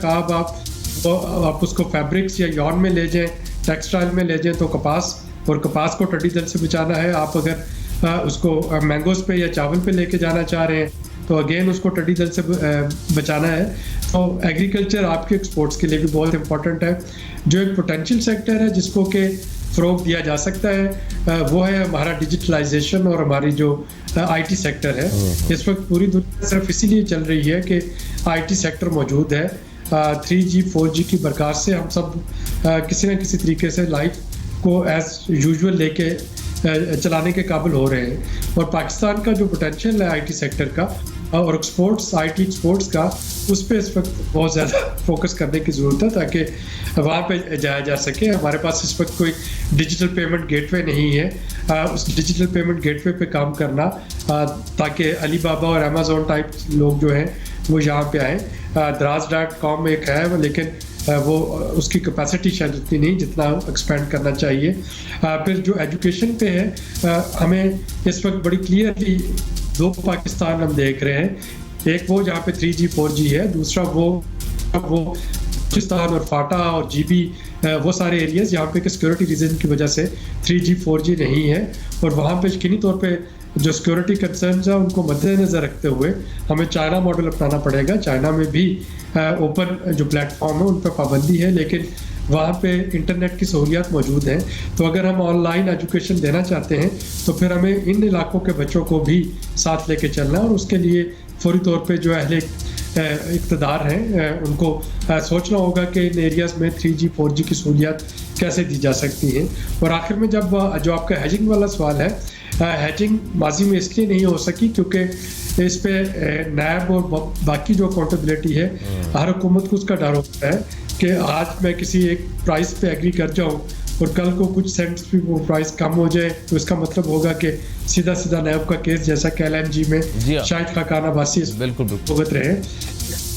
आप उसको फैब्रिक्स या यॉर्न में ले जाएं, टेक्सटाइल में ले जाएं, तो कपास, और कपास को टिड्डी दल से बचाना है। आप अगर उसको मैंगोज पे या चावल पे लेके जाना चाह रहे हैं तो अगेन उसको टिड्डी दल से बचाना है। तो एग्रीकल्चर आपके एक्सपोर्ट्स के लिए भी बहुत इंपॉर्टेंट है। जो एक पोटेंशियल सेक्टर है जिसको कि फ़रोग दिया जा सकता है वो है हमारा डिजिटलाइजेशन और हमारी जो IT सेक्टर है। इस वक्त पूरी दुनिया सिर्फ इसीलिए चल रही है कि IT सेक्टर मौजूद है। 3G 4G की बरकत से हम सब किसी न किसी तरीके से लाइफ को एज यूजुअल लेके चलाने के काबिल हो रहे हैं। और पाकिस्तान का जो पोटेंशियल है IT सेक्टर का और एक्सपोर्ट्स, IT एक्सपोर्ट्स का, उस पर इस वक्त बहुत ज़्यादा फोकस करने की ज़रूरत है ताकि वहाँ पे जाया जा सके। हमारे पास इस वक्त कोई डिजिटल पेमेंट गेटवे नहीं है। उस डिजिटल पेमेंट गेटवे पे काम करना ताकि अली बाबा और अमेज़ॉन टाइप लोग जो हैं वो यहाँ पे आएँ। Draz.com एक है, लेकिन वो उसकी कैपेसिटी शायद उतनी नहीं जितना एक्सपेंड करना चाहिए। फिर जो एजुकेशन पे है, हमें इस वक्त बड़ी क्लियरली 2 पाकिस्तान हम देख रहे हैं। एक वो जहाँ पे 3G 4G है, दूसरा वो पाकिस्तान और फाटा और GB, वो सारे एरियाज जहाँ पे सिक्योरिटी रीजन की वजह से 3G 4G नहीं है। और वहाँ पे यकीनी तौर पे जो सिक्योरिटी कंसर्न्स हैं उनको मद्देनज़र रखते हुए हमें चाइना मॉडल अपनाना पड़ेगा। चाइना में भी ओपन जो प्लेटफॉर्म है उन पर पाबंदी है, लेकिन वहाँ पे इंटरनेट की सहूलियात मौजूद हैं। तो अगर हम ऑनलाइन एजुकेशन देना चाहते हैं तो फिर हमें इन इलाकों के बच्चों को भी साथ लेके चलना है, और उसके लिए फौरी तौर पे जो अहले इक़्तिदार हैं उनको सोचना होगा कि इन एरियाज़ में 3G 4G की सहूलियात कैसे दी जा सकती हैं। और आखिर में जब जो आपका हैजिंग वाला सवाल है, हैजिंग माजी में इसलिए नहीं हो सकी क्योंकि इस पे नैब और बाकी जो अकाउंटेबिलिटी है, हर हुकूमत को उसका डर होता है कि आज मैं किसी एक प्राइस पे एग्री कर जाऊं और कल को कुछ सेंट्स भी वो प्राइस कम हो जाए, तो इसका मतलब होगा कि सीधा सीधा नैब का केस जैसा कि LNG में शायद खाकान अब्बासी बिल्कुल भुगत रहे हैं।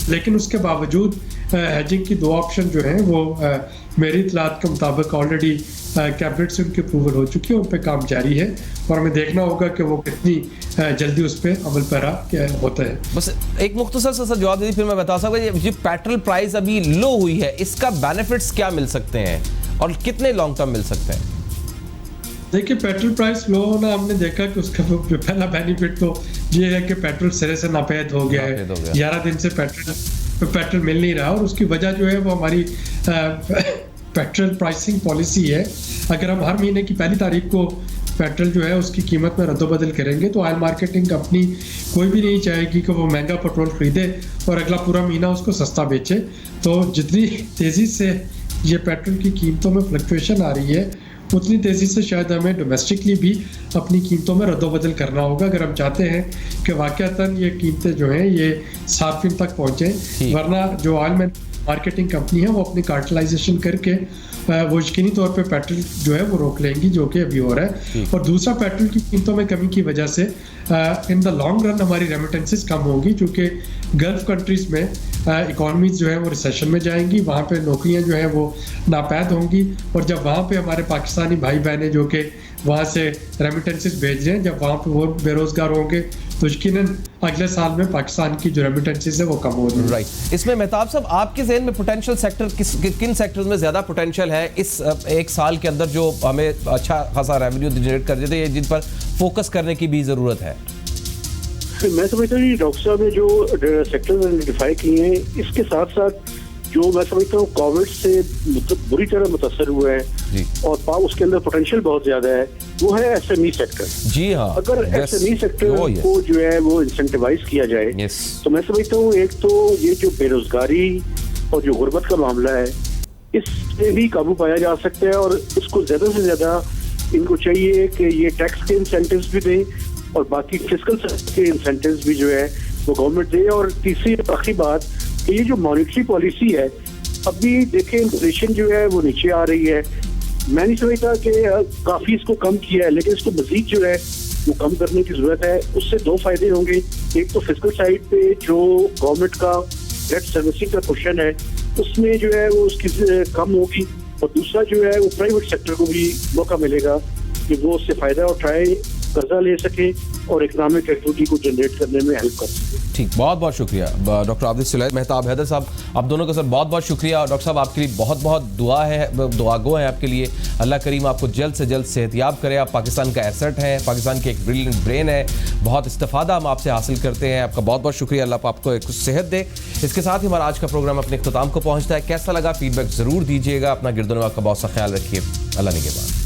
लेकिन उसके बावजूद हैजिंग की 2 ऑप्शन जो हैं वो मेरी इतलात के मुताबिक ऑलरेडी कैबिनेट से उनकी अप्रूवल हो चुकी है, उन पर काम जारी है, और हमें देखना होगा कि वो कितनी जल्दी उस पर अमल पैरा होता है। बस एक मुख्तसर सा जवाब दीजिए, फिर मैं बता सकूँ ये पेट्रोल प्राइस अभी लो हुई है, इसका बेनिफिट्स क्या मिल सकते हैं और कितने लॉन्ग टर्म मिल सकते हैं? देखिए, पेट्रोल प्राइस लो होना हमने देखा कि उसका पहला बेनिफिट तो ये है कि पेट्रोल सिरे से नापैद हो गया है। 11 दिन से पेट्रोल मिल नहीं रहा, और उसकी वजह जो है वो हमारी पेट्रोल प्राइसिंग पॉलिसी है। अगर हम हर महीने की 1 तारीख को पेट्रोल जो है उसकी कीमत में रद्दोबदल करेंगे तो ऑयल मार्केटिंग कंपनी कोई भी नहीं चाहेगी कि वो महंगा पेट्रोल खरीदे और अगला पूरा महीना उसको सस्ता बेचे। तो जितनी तेज़ी से ये पेट्रोल की कीमतों में फ्लक्चुएशन आ रही है उतनी तेज़ी से शायद हमें डोमेस्टिकली भी अपनी कीमतों में रद्दोबदल करना होगा अगर हम चाहते हैं कि वाक़तन ये कीमतें जो हैं ये सार्फिन तक पहुँचें। वरना जो ऑयल में मार्केटिंग कंपनी है वो अपनी कार्टलाइजेशन करके वो यकीनी तौर पे पेट्रोल जो है वो रोक लेंगी, जो कि अभी हो रहा है। और दूसरा, पेट्रोल की कीमतों में कमी की वजह से इन द लॉन्ग रन हमारी रेमिटेंसेस कम होंगी, क्योंकि गल्फ कंट्रीज़ में इकॉनमीज जो है वो रिसेशन में जाएंगी, वहाँ पे नौकरियाँ जो हैं वो नापैद होंगी। और जब वहाँ पे हमारे पाकिस्तानी भाई बहनें जो कि वहाँ से रेमिटेंसेस भेज रहे हैं, जब वहाँ पे वो बेरोज़गार होंगे तो यकीनन अगले साल में पाकिस्तान की जो रेमिटेंसेस है वो कम हो जाएगी। राइट। इसमें मेहताब साहब आपके ज़हन में पोटेंशियल सेक्टर किन सेक्टर्स में ज़्यादा पोटेंशियल है इस एक साल के अंदर जो हमें अच्छा खासा रेवेन्यू जनरेट कर देते हैं, जिन पर फोकस करने की भी ज़रूरत है? मैं समझता हूँ डॉक्टर साहब ने जो सेक्टर आइडेंटिफाई किए हैं, इसके साथ साथ जो मैं समझता हूँ कोविड से बुरी तरह मुतासर हुआ है और उसके अंदर पोटेंशियल बहुत ज्यादा है, वो है एसएमई सेक्टर। जी हाँ, अगर एसएमई सेक्टर को जो है वो इंसेंटिवाइज किया जाए तो मैं समझता हूँ एक तो ये जो बेरोजगारी और जो गुर्बत का मामला है इससे भी काबू पाया जा सकता है। और इसको ज्यादा से ज्यादा इनको चाहिए कि ये टैक्स के इंसेंटिव्स भी दें और बाकी फिस्कल के इंसेंटिव्स भी जो है वो गवर्नमेंट दे। और तीसरी आखिरी बात कि ये जो मॉनेटरी पॉलिसी है, अभी देखें इन्फ्लेशन जो है वो नीचे आ रही है। मैं नहीं समझता कि काफी इसको कम किया है, लेकिन इसको मजीद जो है वो कम करने की जरूरत है। उससे दो फायदे होंगे, एक तो फिस्कल साइड पे जो गवर्नमेंट का डेट सर्विसिंग का क्वेश्चन है उसमें जो है वो उसकी कम होगी, और दूसरा जो है वो प्राइवेट सेक्टर को भी मौका मिलेगा कि वो उससे फायदा उठाए, कर्जा ले सके और इकोनॉमिक एक्टिविटी को जनरेट करने में हेल्प कर सके। ठीक, बहुत बहुत शुक्रिया डॉक्टर आबिद सुलैमान, मेहताब हैदर साहब, आप दोनों का सर बहुत बहुत शुक्रिया। डॉक्टर साहब आपके लिए बहुत बहुत दुआगो है आपके लिए। अल्लाह करीम आपको जल्द से जल्द सेहतियाब करे। आप पाकिस्तान का एसेट हैं, पाकिस्तान के एक ब्रिलियंट ब्रेन है, बहुत इस्तिफादा हम आपसे हासिल करते हैं। आपका बहुत बहुत शुक्रिया, अल्लाह आपको कुछ सेहत दे। इसके साथ ही हमारा आज का प्रोग्राम अपने इख्तिताम को पहुँचता है। कैसा लगा फीडबैक ज़रूर दीजिएगा। अपना गिरदोनवा का बहुत सा ख्याल रखिए। अल्लाह निगहबान।